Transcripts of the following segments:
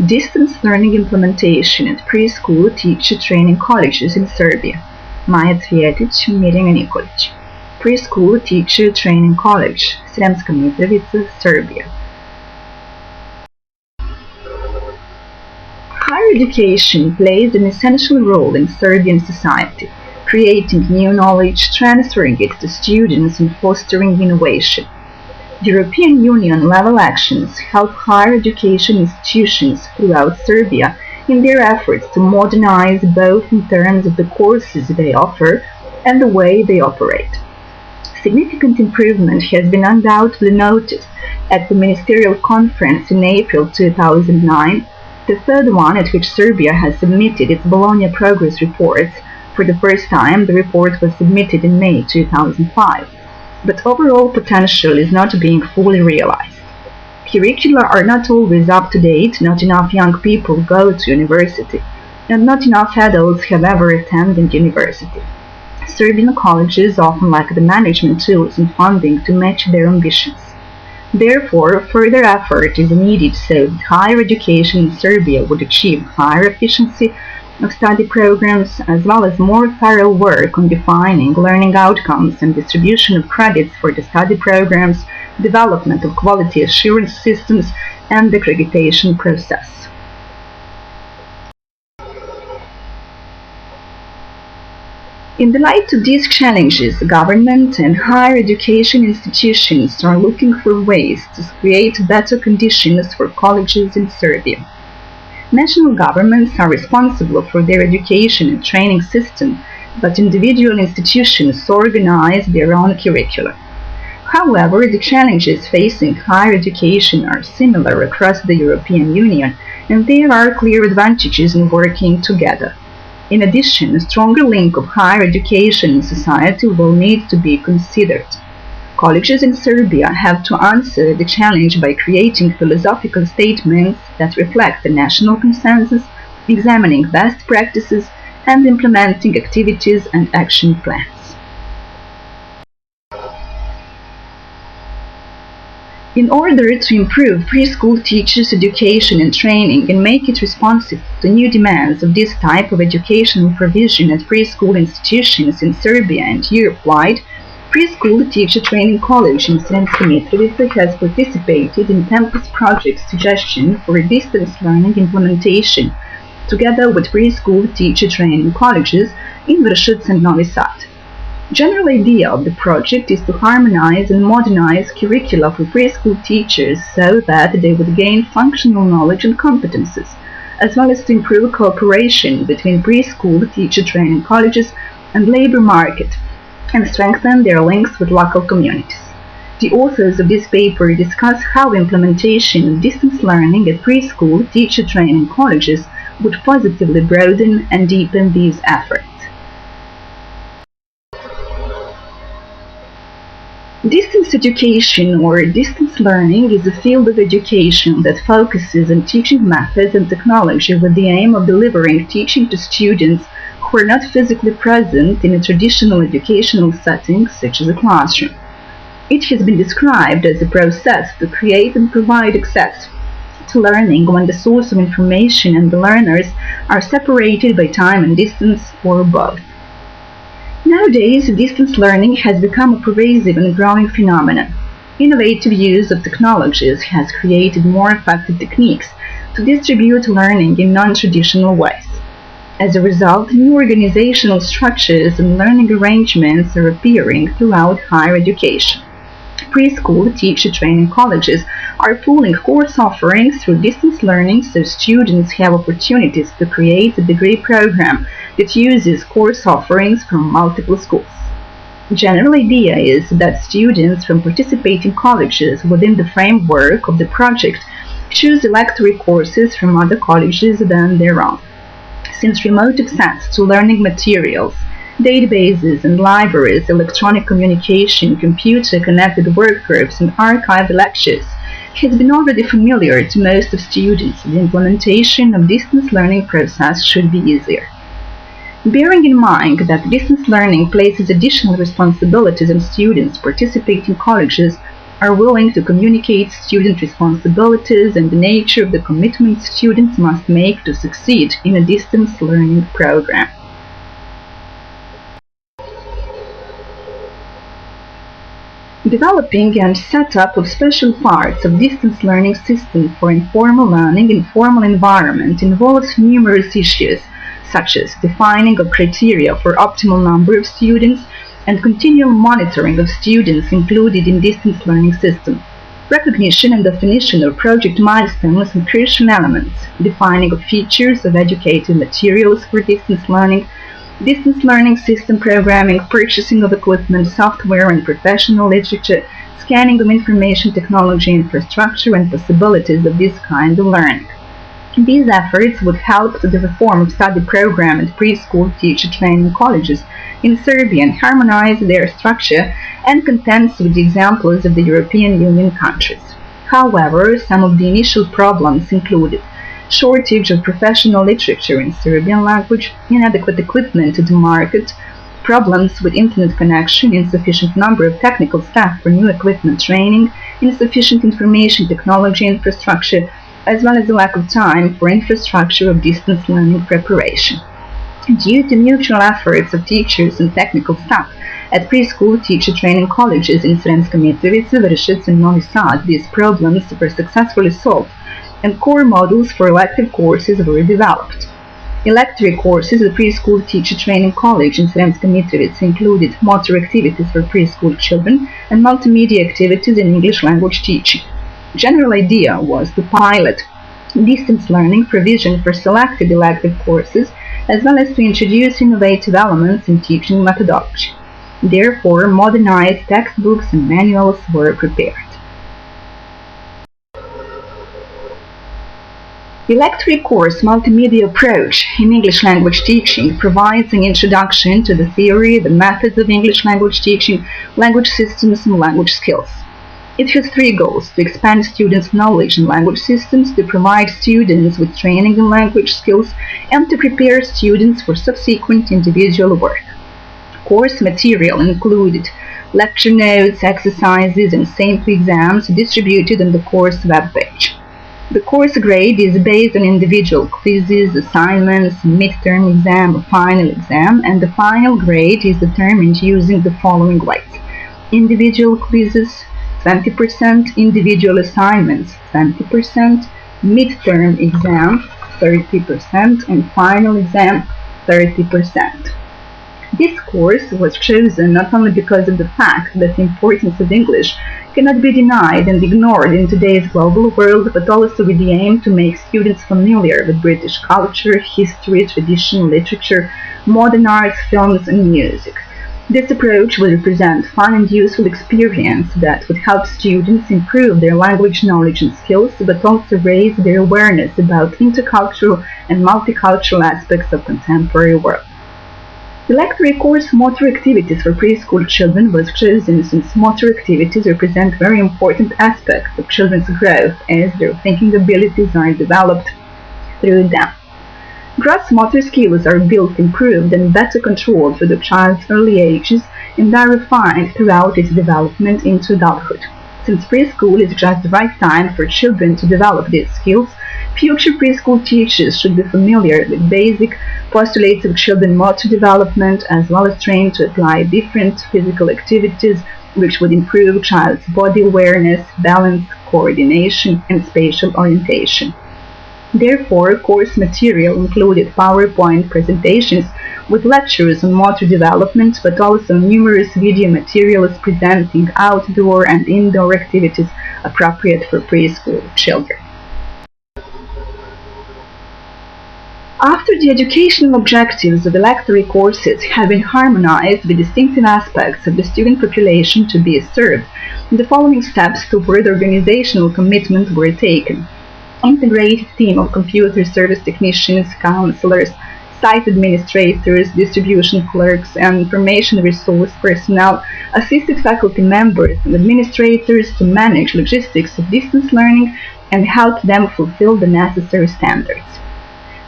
Distance learning implementation at preschool teacher training colleges in Serbia. Maja Cvijetic, Mirjana Nikolić. Preschool Teacher Training College, Sremska Mitrovica, Serbia. Higher education plays an essential role in Serbian society, creating new knowledge, transferring it to students, and fostering innovation. European Union level actions help higher education institutions throughout Serbia in their efforts to modernize both in terms of the courses they offer and the way they operate. Significant improvement has been undoubtedly noticed at the Ministerial Conference in April 2009, the third one at which Serbia has submitted its Bologna Progress Reports. For the first time, the report was submitted in May 2005. But overall potential is not being fully realized. Curricula are not always up to date, not enough young people go to university, and not enough adults have ever attended university. Serbian colleges often lack the management tools and funding to match their ambitions. Therefore, further effort is needed so that higher education in Serbia would achieve higher efficiency of study programs, as well as more thorough work on defining learning outcomes and distribution of credits for the study programs, development of quality assurance systems, and the accreditation process. In the light of these challenges, government and higher education institutions are looking for ways to create better conditions for colleges in Serbia. National governments are responsible for their education and training system, but individual institutions organize their own curricula. However, the challenges facing higher education are similar across the European Union, and there are clear advantages in working together. In addition, a stronger link of higher education and society will need to be considered. Colleges in Serbia have to answer the challenge by creating philosophical statements that reflect the national consensus, examining best practices, and implementing activities and action plans. In order to improve preschool teachers' education and training and make it responsive to new demands of this type of educational provision at preschool institutions in Serbia and Europe-wide, Preschool Teacher Training College in Sremska Mitrovica has participated in campus project suggestion for distance learning implementation, together with preschool teacher training colleges in Vršac and Novi Sad. General idea of the project is to harmonize and modernize curricula for preschool teachers so that they would gain functional knowledge and competences, as well as to improve cooperation between preschool teacher training colleges and labor market, and strengthen their links with local communities. The authors of this paper discuss how implementation of distance learning at preschool teacher training colleges would positively broaden and deepen these efforts. Distance education or distance learning is a field of education that focuses on teaching methods and technology with the aim of delivering teaching to students who are not physically present in a traditional educational setting such as a classroom. It has been described as a process to create and provide access to learning when the source of information and the learners are separated by time and distance or both. Nowadays, distance learning has become a pervasive and growing phenomenon. Innovative use of technologies has created more effective techniques to distribute learning in non-traditional ways. As a result, new organizational structures and learning arrangements are appearing throughout higher education. Preschool teacher training colleges are pooling course offerings through distance learning so students have opportunities to create a degree program that uses course offerings from multiple schools. The general idea is that students from participating colleges within the framework of the project choose electory courses from other colleges than their own. Since remote access to learning materials, databases and libraries, electronic communication, computer-connected workgroups, and archived lectures has been already familiar to most of students, the implementation of distance learning process should be easier. Bearing in mind that distance learning places additional responsibilities on students participating colleges are willing to communicate student responsibilities and the nature of the commitments students must make to succeed in a distance learning program. Developing and setup of special parts of distance learning system for informal learning in formal environment involves numerous issues, such as defining of criteria for optimal number of students and continual monitoring of students included in distance learning system, recognition and definition of project milestones and crucial elements, defining of features of educative materials for distance learning system programming, purchasing of equipment, software and professional literature, scanning of information technology infrastructure and possibilities of this kind of learning. These efforts would help to the reform of study program at preschool teacher training colleges in Serbia and harmonize their structure and contents with the examples of the European Union countries. However, some of the initial problems included shortage of professional literature in Serbian language, inadequate equipment to the market, problems with internet connection, insufficient number of technical staff for new equipment training, insufficient information technology infrastructure, as well as a lack of time for infrastructure of distance learning preparation. Due to mutual efforts of teachers and technical staff at preschool teacher training colleges in Sremska Mitrovica, Vršac and Novi Sad, these problems were successfully solved and core modules for elective courses were developed. Electory courses at Preschool Teacher Training College in Sremska Mitrovica included motor activities for preschool children and multimedia activities in English language teaching. General idea was to pilot distance learning provision for selected elective courses as well as to introduce innovative elements in teaching methodology. Therefore, modernized textbooks and manuals were prepared. Electory course multimedia approach in English language teaching provides an introduction to the theory, the methods of English language teaching, language systems and language skills. It has three goals: to expand students' knowledge in language systems, to provide students with training in language skills, and to prepare students for subsequent individual work. Course material included lecture notes, exercises, and sample exams distributed on the course webpage. The course grade is based on individual quizzes, assignments, midterm exam or final exam, and the final grade is determined using the following weights: individual quizzes 20%, individual assignments 20%, midterm exam 30%, and final exam 30%. This course was chosen not only because of the fact that the importance of English cannot be denied and ignored in today's global world, but also with the aim to make students familiar with British culture, history, tradition, literature, modern arts, films, and music. This approach would represent fun and useful experience that would help students improve their language knowledge and skills, but also raise their awareness about intercultural and multicultural aspects of contemporary world. The Electory course motor activities for preschool children was chosen since motor activities represent very important aspects of children's growth as their thinking abilities are developed through them. Gross motor skills are built, improved, and better controlled through the child's early ages and are refined throughout its development into adulthood. Since preschool is just the right time for children to develop these skills, future preschool teachers should be familiar with basic postulates of children's motor development as well as trained to apply different physical activities which would improve child's body awareness, balance, coordination, and spatial orientation. Therefore, course material included PowerPoint presentations with lectures on motor development, but also numerous video materials presenting outdoor and indoor activities appropriate for preschool children. After the educational objectives of Electory courses have been harmonized with distinctive aspects of the student population to be served, the following steps toward organizational commitment were taken. Integrated team of computer service technicians, counselors, site administrators, distribution clerks, and information resource personnel assisted faculty members and administrators to manage logistics of distance learning and help them fulfill the necessary standards.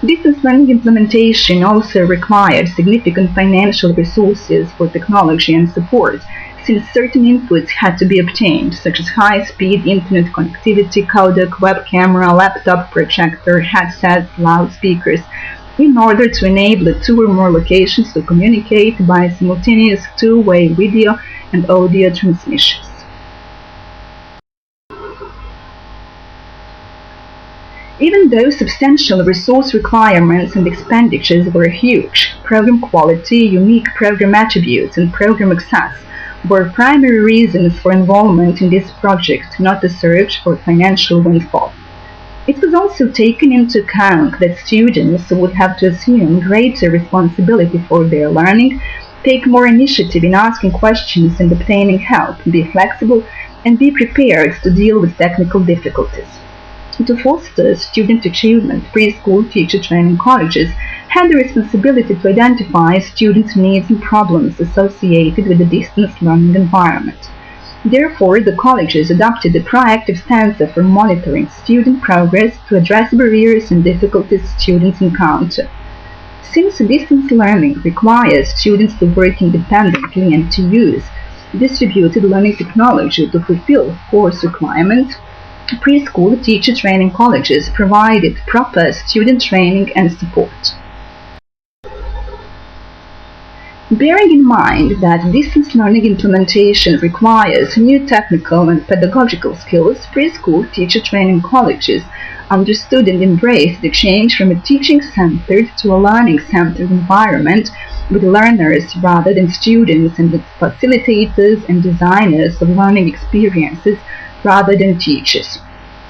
Distance learning implementation also required significant financial resources for technology and support, since certain inputs had to be obtained, such as high-speed internet connectivity, codec, web camera, laptop, projector, headsets, loudspeakers, in order to enable 2 or more locations to communicate by simultaneous two-way video and audio transmissions. Even though substantial resource requirements and expenditures were huge, program quality, unique program attributes, and program access were primary reasons for involvement in this project, not a search for financial windfall. It was also taken into account that students would have to assume greater responsibility for their learning, take more initiative in asking questions and obtaining help, be flexible, and be prepared to deal with technical difficulties. To foster student achievement, preschool teacher training colleges had the responsibility to identify students' needs and problems associated with the distance learning environment. Therefore, the colleges adopted a proactive stance for monitoring student progress to address barriers and difficulties students encounter. Since distance learning requires students to work independently and to use distributed learning technology to fulfill course requirements, preschool teacher training colleges provided proper student training and support. Bearing in mind that distance learning implementation requires new technical and pedagogical skills, preschool teacher training colleges understood and embraced the change from a teaching-centered to a learning-centered environment with learners rather than students, and with facilitators and designers of learning experiences rather than teachers.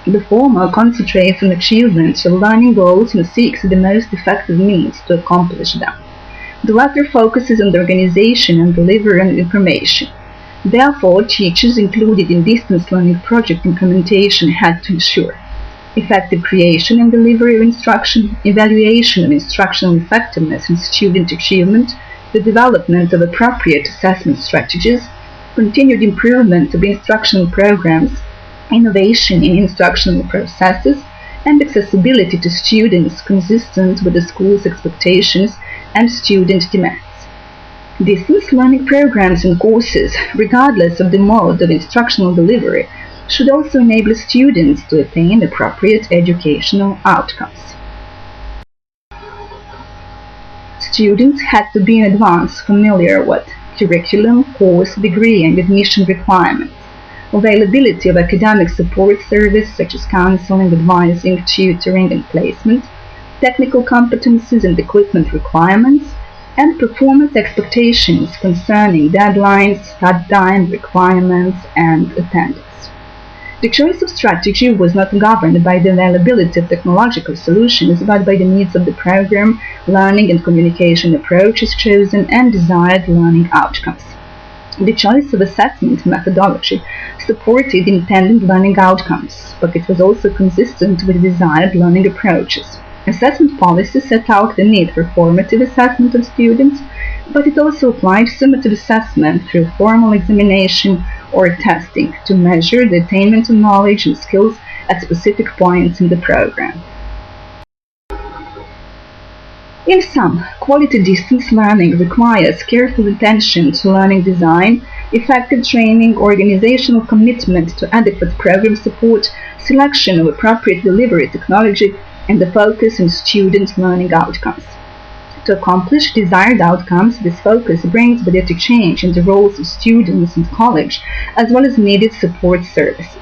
The former concentrates on achievement of learning goals and seeks the most effective means to accomplish them. The latter focuses on the organization and delivery of information. Therefore, teachers included in distance learning project implementation had to ensure effective creation and delivery of instruction, evaluation of instructional effectiveness and student achievement, the development of appropriate assessment strategies, continued improvement of instructional programs, innovation in instructional processes, and accessibility to students consistent with the school's expectations and student demands. Distance learning programs and courses, regardless of the mode of instructional delivery, should also enable students to attain appropriate educational outcomes. Students had to be in advance familiar with curriculum, course, degree, and admission requirements, availability of academic support service such as counseling, advising, tutoring, and placement, technical competencies and equipment requirements, and performance expectations concerning deadlines, start time requirements, and attendance. The choice of strategy was not governed by the availability of technological solutions, but by the needs of the program, learning and communication approaches chosen, and desired learning outcomes. The choice of assessment methodology supported intended learning outcomes, but it was also consistent with desired learning approaches. Assessment policy set out the need for formative assessment of students, but it also applied summative assessment through formal examination or testing to measure the attainment of knowledge and skills at specific points in the program. In sum, quality distance learning requires careful attention to learning design, effective training, organizational commitment to adequate program support, selection of appropriate delivery technology, and the focus on student learning outcomes. To accomplish desired outcomes, this focus brings with it a change in the roles of students and college, as well as needed support services.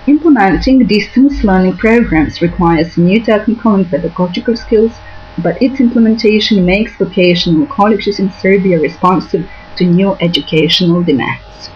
Implementing distance learning programs requires new technical and pedagogical skills, but its implementation makes vocational colleges in Serbia responsive to new educational demands.